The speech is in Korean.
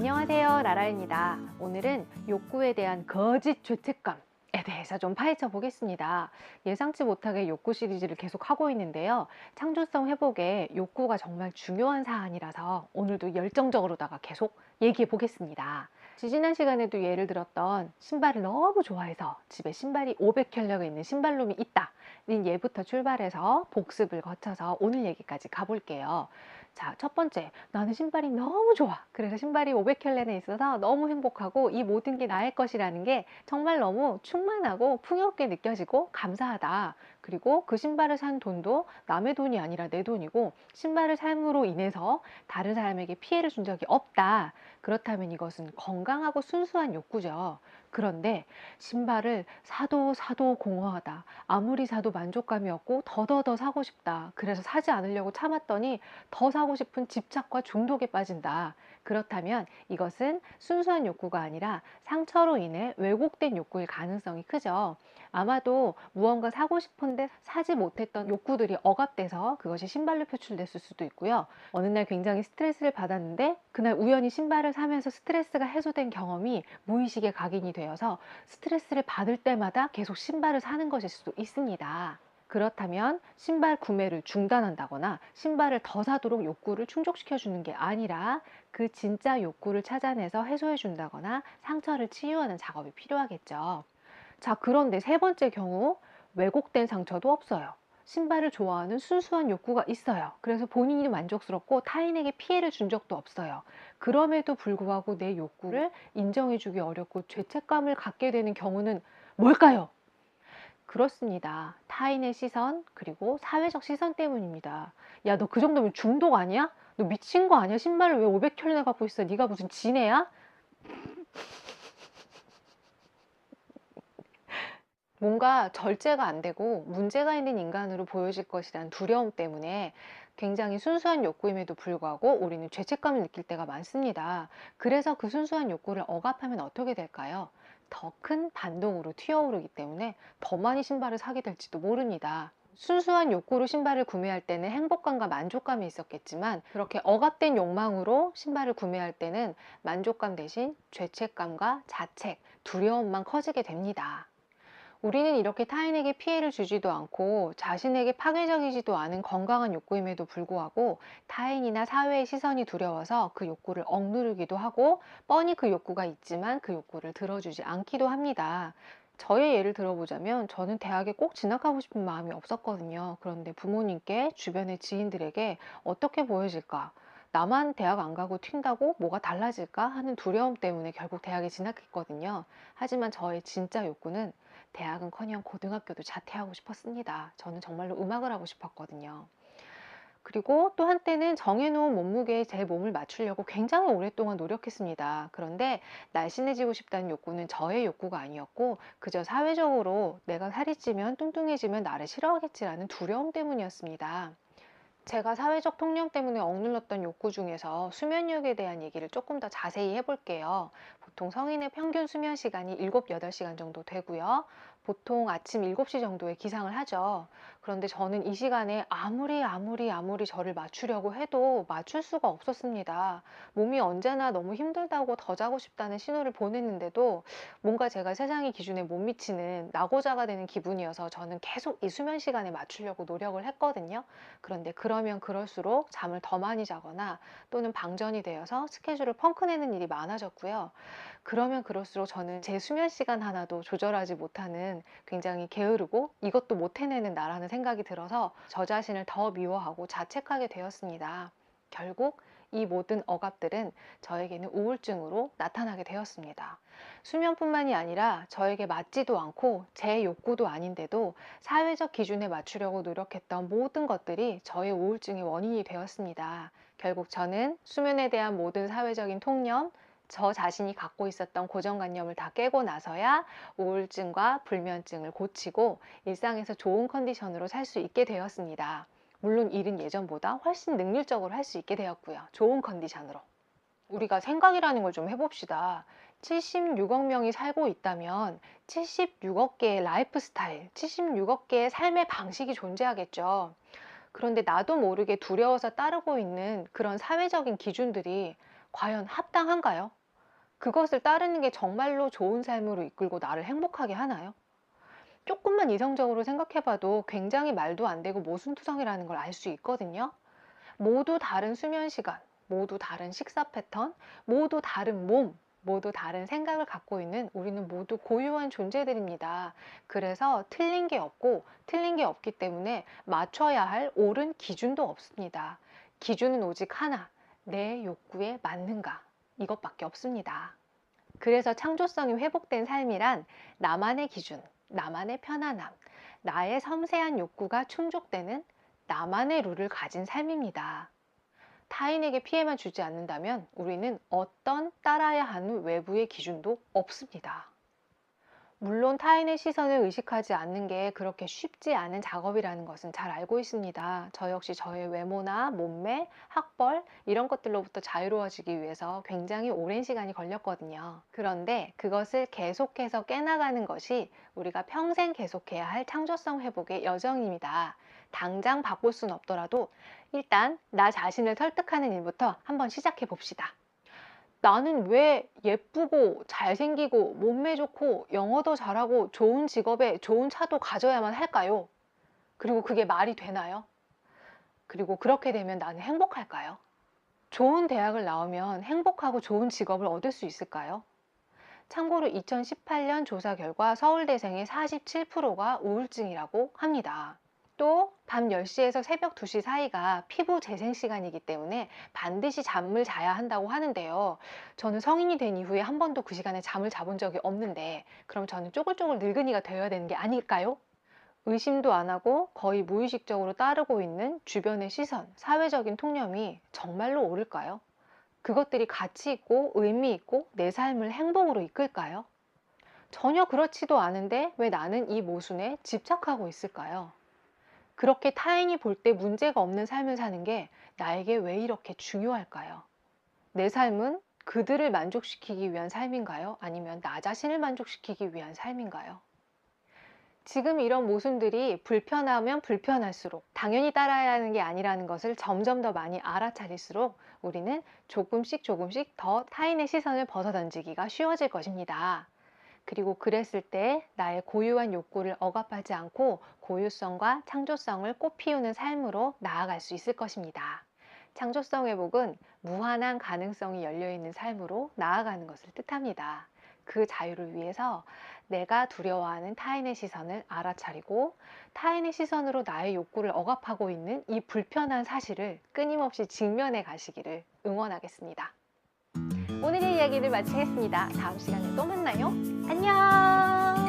안녕하세요, 라라입니다. 오늘은 욕구에 대한 거짓 죄책감에 대해서 좀 파헤쳐 보겠습니다. 예상치 못하게 욕구 시리즈를 계속 하고 있는데요. 창조성 회복에 욕구가 정말 중요한 사안이라서 오늘도 열정적으로다가 계속 얘기해 보겠습니다. 지지난 시간에도 예를 들었던 신발을 너무 좋아해서 집에 신발이 500켤레가 있는 신발놈이 있다 는 예부터 출발해서 복습을 거쳐서 오늘 얘기까지 가볼게요. 자, 첫 번째, 나는 신발이 너무 좋아. 그래서 신발이 500켤레나 있어서 너무 행복하고 이 모든 게 나의 것이라는 게 정말 너무 충만하고 풍요롭게 느껴지고 감사하다. 그리고 그 신발을 산 돈도 남의 돈이 아니라 내 돈이고 신발을 삶으로 인해서 다른 사람에게 피해를 준 적이 없다. 그렇다면 이것은 건강하고 순수한 욕구죠. 그런데 신발을 사도 공허하다. 아무리 사도 만족감이 없고 더더더 사고 싶다. 그래서 사지 않으려고 참았더니 더 사고 싶은 집착과 중독에 빠진다. 그렇다면 이것은 순수한 욕구가 아니라 상처로 인해 왜곡된 욕구일 가능성이 크죠. 아마도 무언가 사고 싶은데 사지 못했던 욕구들이 억압돼서 그것이 신발로 표출됐을 수도 있고요. 어느 날 굉장히 스트레스를 받았는데 그날 우연히 신발을 사면서 스트레스가 해소된 경험이 무의식에 각인이 되어서 스트레스를 받을 때마다 계속 신발을 사는 것일 수도 있습니다. 그렇다면 신발 구매를 중단한다거나 신발을 더 사도록 욕구를 충족시켜 주는 게 아니라 그 진짜 욕구를 찾아내서 해소해 준다거나 상처를 치유하는 작업이 필요하겠죠. 자, 그런데 세 번째 경우, 왜곡된 상처도 없어요. 신발을 좋아하는 순수한 욕구가 있어요. 그래서 본인이 만족스럽고 타인에게 피해를 준 적도 없어요. 그럼에도 불구하고 내 욕구를 인정해주기 어렵고 죄책감을 갖게 되는 경우는 뭘까요? 그렇습니다. 타인의 시선, 그리고 사회적 시선 때문입니다. 야, 너 그 정도면 중독 아니야? 너 미친 거 아니야? 신발을 왜 500켤레나 갖고 있어? 네가 무슨 지네야? 뭔가 절제가 안 되고 문제가 있는 인간으로 보여질 것이라는 두려움 때문에 굉장히 순수한 욕구임에도 불구하고 우리는 죄책감을 느낄 때가 많습니다. 그래서 그 순수한 욕구를 억압하면 어떻게 될까요? 더 큰 반동으로 튀어오르기 때문에 더 많이 신발을 사게 될지도 모릅니다. 순수한 욕구로 신발을 구매할 때는 행복감과 만족감이 있었겠지만 그렇게 억압된 욕망으로 신발을 구매할 때는 만족감 대신 죄책감과 자책, 두려움만 커지게 됩니다. 우리는 이렇게 타인에게 피해를 주지도 않고 자신에게 파괴적이지도 않은 건강한 욕구임에도 불구하고 타인이나 사회의 시선이 두려워서 그 욕구를 억누르기도 하고 뻔히 그 욕구가 있지만 그 욕구를 들어주지 않기도 합니다. 저의 예를 들어보자면 저는 대학에 꼭 진학하고 싶은 마음이 없었거든요. 그런데 부모님께 주변의 지인들에게 어떻게 보여질까? 나만 대학 안 가고 튄다고 뭐가 달라질까 하는 두려움 때문에 결국 대학에 진학했거든요. 하지만 저의 진짜 욕구는 대학은커녕 고등학교도 자퇴하고 싶었습니다. 저는 정말로 음악을 하고 싶었거든요. 그리고 또 한때는 정해놓은 몸무게에 제 몸을 맞추려고 굉장히 오랫동안 노력했습니다. 그런데 날씬해지고 싶다는 욕구는 저의 욕구가 아니었고 그저 사회적으로 내가 살이 찌면 뚱뚱해지면 나를 싫어하겠지라는 두려움 때문이었습니다. 제가 사회적 통념 때문에 억눌렀던 욕구 중에서 수면력에 대한 얘기를 조금 더 자세히 해볼게요. 보통 성인의 평균 수면 시간이 7, 8시간 정도 되고요. 보통 아침 7시 정도에 기상을 하죠. 그런데 저는 이 시간에 아무리 저를 맞추려고 해도 맞출 수가 없었습니다. 몸이 언제나 너무 힘들다고 더 자고 싶다는 신호를 보냈는데도 뭔가 제가 세상의 기준에 못 미치는 낙오자가 되는 기분이어서 저는 계속 이 수면 시간에 맞추려고 노력을 했거든요. 그런데 그러면 그럴수록 잠을 더 많이 자거나 또는 방전이 되어서 스케줄을 펑크내는 일이 많아졌고요. 그러면 그럴수록 저는 제 수면 시간 하나도 조절하지 못하는 굉장히 게으르고 이것도 못 해내는 나라는 생각이 들어서 저 자신을 더 미워하고 자책하게 되었습니다. 결국 이 모든 억압들은 저에게는 우울증으로 나타나게 되었습니다. 수면뿐만이 아니라 저에게 맞지도 않고 제 욕구도 아닌데도 사회적 기준에 맞추려고 노력했던 모든 것들이 저의 우울증의 원인이 되었습니다. 결국 저는 수면에 대한 모든 사회적인 통념, 저 자신이 갖고 있었던 고정관념을 다 깨고 나서야 우울증과 불면증을 고치고 일상에서 좋은 컨디션으로 살 수 있게 되었습니다. 물론 일은 예전보다 훨씬 능률적으로 할 수 있게 되었고요. 좋은 컨디션으로. 우리가 생각이라는 걸 좀 해봅시다. 76억 명이 살고 있다면 76억 개의 라이프 스타일, 76억 개의 삶의 방식이 존재하겠죠. 그런데 나도 모르게 두려워서 따르고 있는 그런 사회적인 기준들이 과연 합당한가요? 그것을 따르는 게 정말로 좋은 삶으로 이끌고 나를 행복하게 하나요? 조금만 이성적으로 생각해봐도 굉장히 말도 안 되고 모순투성이라는 걸 알 수 있거든요. 모두 다른 수면 시간, 모두 다른 식사 패턴, 모두 다른 몸, 모두 다른 생각을 갖고 있는 우리는 모두 고유한 존재들입니다. 그래서 틀린 게 없고 틀린 게 없기 때문에 맞춰야 할 옳은 기준도 없습니다. 기준은 오직 하나, 내 욕구에 맞는가? 이것밖에 없습니다. 그래서 창조성이 회복된 삶이란 나만의 기준, 나만의 편안함, 나의 섬세한 욕구가 충족되는 나만의 룰을 가진 삶입니다. 타인에게 피해만 주지 않는다면 우리는 어떤 따라야 하는 외부의 기준도 없습니다. 물론 타인의 시선을 의식하지 않는 게 그렇게 쉽지 않은 작업이라는 것은 잘 알고 있습니다. 저 역시 저의 외모나 몸매, 학벌 이런 것들로부터 자유로워지기 위해서 굉장히 오랜 시간이 걸렸거든요. 그런데 그것을 계속해서 깨나가는 것이 우리가 평생 계속해야 할 창조성 회복의 여정입니다. 당장 바꿀 순 없더라도 일단 나 자신을 설득하는 일부터 한번 시작해 봅시다. 나는 왜 예쁘고 잘생기고 몸매 좋고 영어도 잘하고 좋은 직업에 좋은 차도 가져야만 할까요? 그리고 그게 말이 되나요? 그리고 그렇게 되면 나는 행복할까요? 좋은 대학을 나오면 행복하고 좋은 직업을 얻을 수 있을까요? 참고로 2018년 조사 결과 서울대생의 47%가 우울증이라고 합니다. 또 밤 10시에서 새벽 2시 사이가 피부 재생 시간이기 때문에 반드시 잠을 자야 한다고 하는데요. 저는 성인이 된 이후에 한 번도 그 시간에 잠을 자본 적이 없는데 그럼 저는 쪼글쪼글 늙은이가 되어야 되는 게 아닐까요? 의심도 안 하고 거의 무의식적으로 따르고 있는 주변의 시선, 사회적인 통념이 정말로 옳을까요? 그것들이 가치 있고 의미 있고 내 삶을 행복으로 이끌까요? 전혀 그렇지도 않은데 왜 나는 이 모순에 집착하고 있을까요? 그렇게 타인이 볼 때 문제가 없는 삶을 사는 게 나에게 왜 이렇게 중요할까요? 내 삶은 그들을 만족시키기 위한 삶인가요? 아니면 나 자신을 만족시키기 위한 삶인가요? 지금 이런 모순들이 불편하면 불편할수록 당연히 따라야 하는 게 아니라는 것을 점점 더 많이 알아차릴수록 우리는 조금씩 조금씩 더 타인의 시선을 벗어던지기가 쉬워질 것입니다. 그리고 그랬을 때 나의 고유한 욕구를 억압하지 않고 고유성과 창조성을 꽃피우는 삶으로 나아갈 수 있을 것입니다. 창조성 회복은 무한한 가능성이 열려있는 삶으로 나아가는 것을 뜻합니다. 그 자유를 위해서 내가 두려워하는 타인의 시선을 알아차리고 타인의 시선으로 나의 욕구를 억압하고 있는 이 불편한 사실을 끊임없이 직면해 가시기를 응원하겠습니다. 오늘의 이야기를 마치겠습니다. 다음 시간에 또 만나요. 안녕!